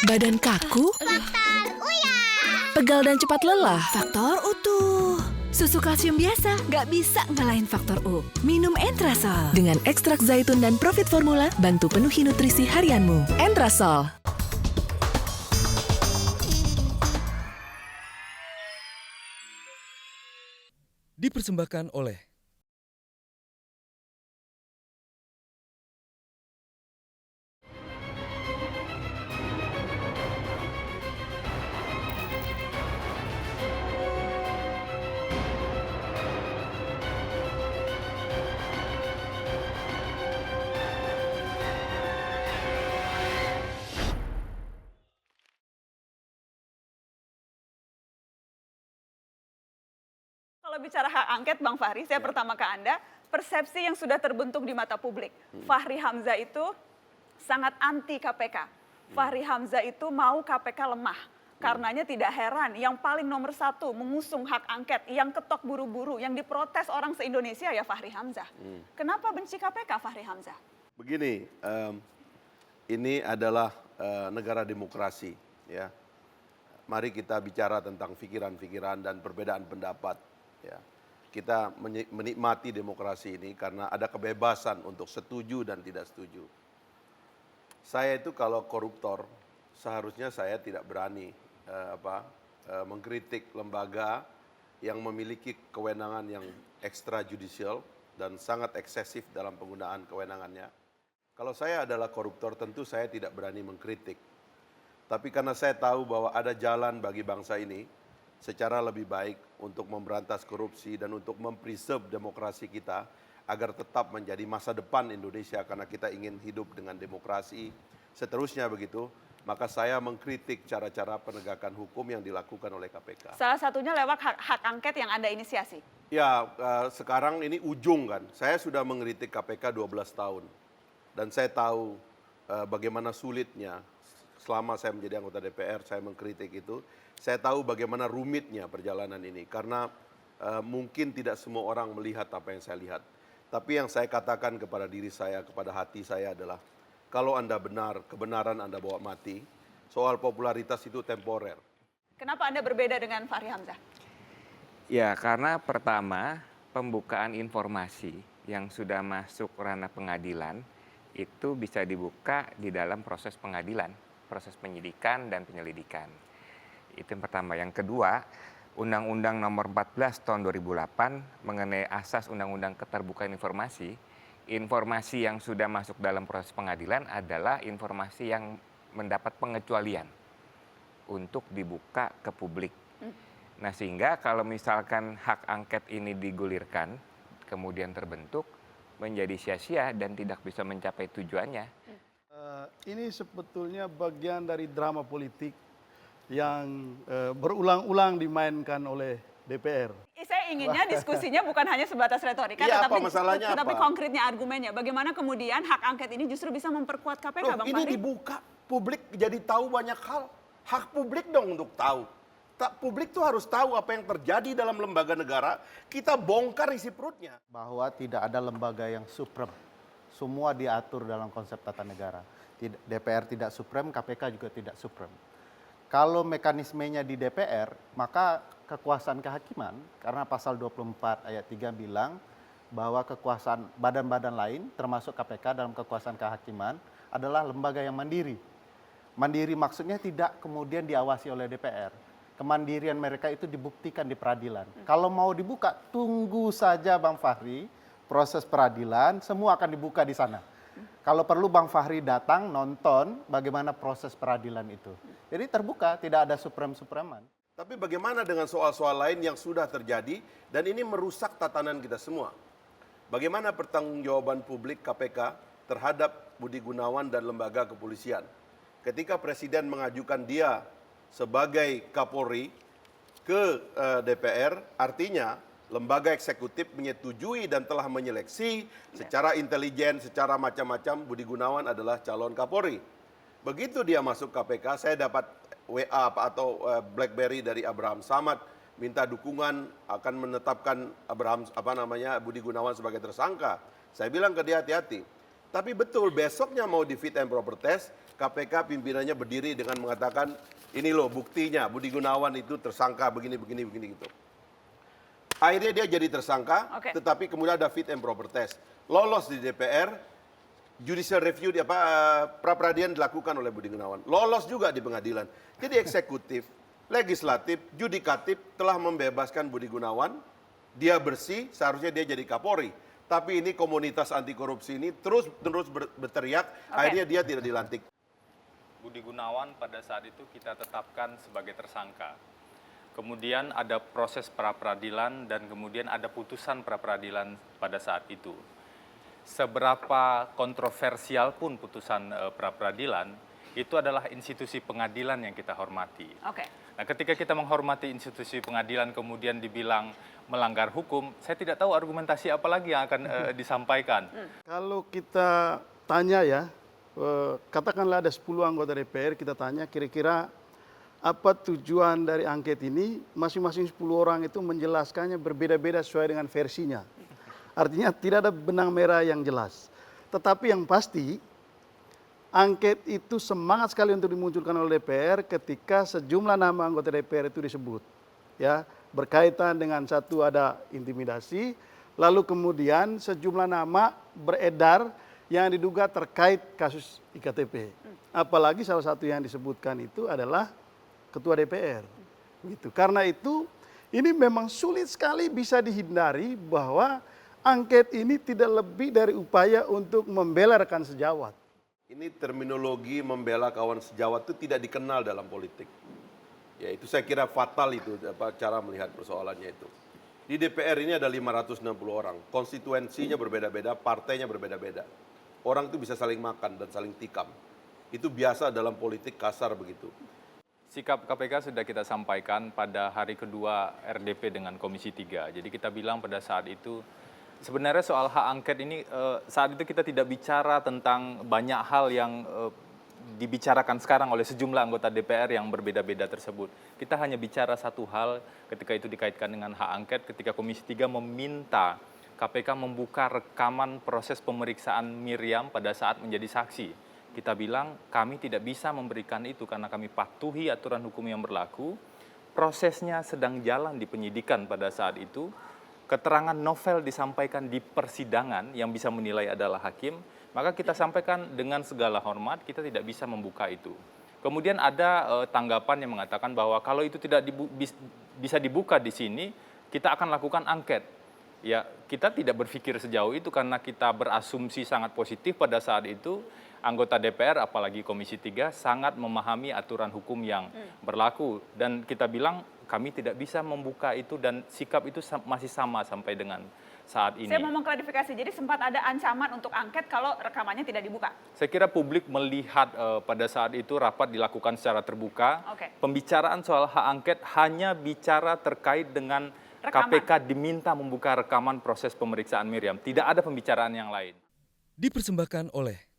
Badan kaku? Faktor Uya. Pegal dan cepat lelah? Faktor utuh. Susu kalsium biasa nggak bisa ngalahin faktor U. Minum Entrasol. Dengan ekstrak zaitun dan Profit Formula, bantu penuhi nutrisi harianmu. Entrasol. Dipersembahkan oleh Kalau bicara hak angket, Bang Fahri, saya pertama ke Anda, persepsi yang sudah terbentuk di mata publik. Fahri Hamzah itu sangat anti KPK. Fahri Hamzah itu mau KPK lemah. Karenanya tidak heran, yang paling nomor satu mengusung hak angket, yang ketok buru-buru, yang diprotes orang se-Indonesia ya Fahri Hamzah. Kenapa benci KPK Fahri Hamzah? Begini, ini adalah negara demokrasi, ya. Mari kita bicara tentang pikiran-pikiran dan perbedaan pendapat. Ya. Kita menikmati demokrasi ini karena ada kebebasan untuk setuju dan tidak setuju. Saya itu kalau koruptor, seharusnya saya tidak berani mengkritik lembaga yang memiliki kewenangan yang extrajudicial dan sangat eksesif dalam penggunaan kewenangannya. Kalau saya adalah koruptor, tentu saya tidak berani mengkritik. Tapi karena saya tahu bahwa ada jalan bagi bangsa ini secara lebih baik untuk memberantas korupsi dan untuk mempreserve demokrasi kita agar tetap menjadi masa depan Indonesia karena kita ingin hidup dengan demokrasi, seterusnya begitu, maka saya mengkritik cara-cara penegakan hukum yang dilakukan oleh KPK. Salah satunya lewat hak angket yang Anda inisiasi. Ya, sekarang ini ujung kan, saya sudah mengkritik KPK 12 tahun dan saya tahu bagaimana sulitnya. Selama saya menjadi anggota DPR, saya mengkritik itu. Saya tahu bagaimana rumitnya perjalanan ini. Karena mungkin tidak semua orang melihat apa yang saya lihat. Tapi yang saya katakan kepada diri saya, kepada hati saya adalah, kalau Anda benar, kebenaran Anda bawa mati, soal popularitas itu temporer. Kenapa Anda berbeda dengan Fahri Hamzah? Ya, karena pertama, pembukaan informasi yang sudah masuk ranah pengadilan, itu bisa dibuka di dalam proses pengadilan. Proses penyidikan dan penyelidikan. Itu yang pertama. Yang kedua, Undang-Undang Nomor 14 Tahun 2008 mengenai asas Undang-Undang Keterbukaan Informasi, informasi yang sudah masuk dalam proses pengadilan adalah informasi yang mendapat pengecualian untuk dibuka ke publik. Nah, sehingga kalau misalkan hak angket ini digulirkan, kemudian terbentuk, menjadi sia-sia dan tidak bisa mencapai tujuannya. Ini sebetulnya bagian dari drama politik yang berulang-ulang dimainkan oleh DPR. Saya inginnya diskusinya bukan hanya sebatas retorika, Iya, tetapi apa? konkretnya argumennya. Bagaimana kemudian hak angket ini justru bisa memperkuat KPK, Bang Ini Fahri? dibuka, publik jadi tahu banyak hal. Hak publik dong untuk tahu. Publik tuh harus tahu apa yang terjadi dalam lembaga negara, kita bongkar isi perutnya. Bahwa tidak ada lembaga yang suprem. Semua diatur dalam konsep tata negara. DPR tidak suprem, KPK juga tidak suprem. Kalau mekanismenya di DPR, maka kekuasaan kehakiman, karena pasal 24 ayat 3 bilang bahwa kekuasaan badan-badan lain, termasuk KPK dalam kekuasaan kehakiman, adalah lembaga yang mandiri. Mandiri maksudnya tidak kemudian diawasi oleh DPR. Kemandirian mereka itu dibuktikan di peradilan. Kalau mau dibuka, tunggu saja Bang Fahri, proses peradilan, semua akan dibuka di sana. Kalau perlu Bang Fahri datang nonton bagaimana proses peradilan itu. Jadi terbuka, tidak ada suprem-supreman. Tapi bagaimana dengan soal-soal lain yang sudah terjadi dan ini merusak tatanan kita semua? Bagaimana pertanggungjawaban publik KPK terhadap Budi Gunawan dan lembaga kepolisian? Ketika Presiden mengajukan dia sebagai Kapolri ke DPR, artinya lembaga eksekutif menyetujui dan telah menyeleksi secara intelijen, secara macam-macam Budi Gunawan adalah calon Kapolri. Begitu dia masuk KPK, saya dapat WA atau BlackBerry dari Abraham Samad minta dukungan akan menetapkan Budi Gunawan sebagai tersangka. Saya bilang ke dia hati-hati. Tapi betul besoknya mau di fit and proper test, KPK pimpinannya berdiri dengan mengatakan, ini loh buktinya Budi Gunawan itu tersangka begini gitu. Akhirnya dia jadi tersangka, tetapi kemudian ada fit and proper test. Lolos di DPR, judicial review pra peradilan dilakukan oleh Budi Gunawan. Lolos juga di pengadilan. Jadi eksekutif, legislatif, judikatif telah membebaskan Budi Gunawan. Dia bersih, seharusnya dia jadi Kapolri. Tapi ini komunitas anti korupsi ini terus berteriak, akhirnya dia tidak dilantik. Budi Gunawan pada saat itu kita tetapkan sebagai tersangka. Kemudian ada proses pra-peradilan dan kemudian ada putusan pra-peradilan pada saat itu. Seberapa kontroversial pun putusan pra-peradilan, itu adalah institusi pengadilan yang kita hormati. Nah, ketika kita menghormati institusi pengadilan kemudian dibilang melanggar hukum, saya tidak tahu argumentasi apa lagi yang akan disampaikan. Kalau kita tanya ya, katakanlah ada 10 anggota DPR, kita tanya kira-kira apa tujuan dari angket ini, masing-masing 10 orang itu menjelaskannya berbeda-beda sesuai dengan versinya. Artinya tidak ada benang merah yang jelas. Tetapi yang pasti, angket itu semangat sekali untuk dimunculkan oleh DPR ketika sejumlah nama anggota DPR itu disebut. Ya, berkaitan dengan satu ada intimidasi, lalu kemudian sejumlah nama beredar yang diduga terkait kasus IKTP. Apalagi salah satu yang disebutkan itu adalah Ketua DPR. Gitu. Karena itu ini memang sulit sekali bisa dihindari bahwa angket ini tidak lebih dari upaya untuk membela rekan sejawat. Ini terminologi membela kawan sejawat itu tidak dikenal dalam politik. Ya itu saya kira fatal itu cara melihat persoalannya itu. Di DPR ini ada 560 orang, konstituensinya berbeda-beda, partainya berbeda-beda. Orang itu bisa saling makan dan saling tikam. Itu biasa dalam politik kasar begitu. Sikap KPK sudah kita sampaikan pada hari kedua RDP dengan Komisi 3. Jadi kita bilang pada saat itu, sebenarnya soal hak angket ini saat itu kita tidak bicara tentang banyak hal yang dibicarakan sekarang oleh sejumlah anggota DPR yang berbeda-beda tersebut. Kita hanya bicara satu hal ketika itu dikaitkan dengan hak angket, ketika Komisi 3 meminta KPK membuka rekaman proses pemeriksaan Miriam pada saat menjadi saksi. Kita bilang kami tidak bisa memberikan itu karena kami patuhi aturan hukum yang berlaku. Prosesnya sedang jalan di penyidikan pada saat itu. Keterangan novel disampaikan di persidangan yang bisa menilai adalah hakim. Maka kita sampaikan dengan segala hormat kita tidak bisa membuka itu. Kemudian ada tanggapan yang mengatakan bahwa kalau itu tidak bisa dibuka di sini, kita akan lakukan angket. Ya, kita tidak berpikir sejauh itu karena kita berasumsi sangat positif pada saat itu. Anggota DPR, apalagi Komisi 3, sangat memahami aturan hukum yang berlaku. Dan kita bilang kami tidak bisa membuka itu dan sikap itu masih sama sampai dengan saat ini. Saya mau mengklarifikasi, jadi sempat ada ancaman untuk angket kalau rekamannya tidak dibuka? Saya kira publik melihat pada saat itu rapat dilakukan secara terbuka. Pembicaraan soal hak angket hanya bicara terkait dengan rekaman. KPK diminta membuka rekaman proses pemeriksaan Miriam. Tidak ada pembicaraan yang lain. Dipersembahkan oleh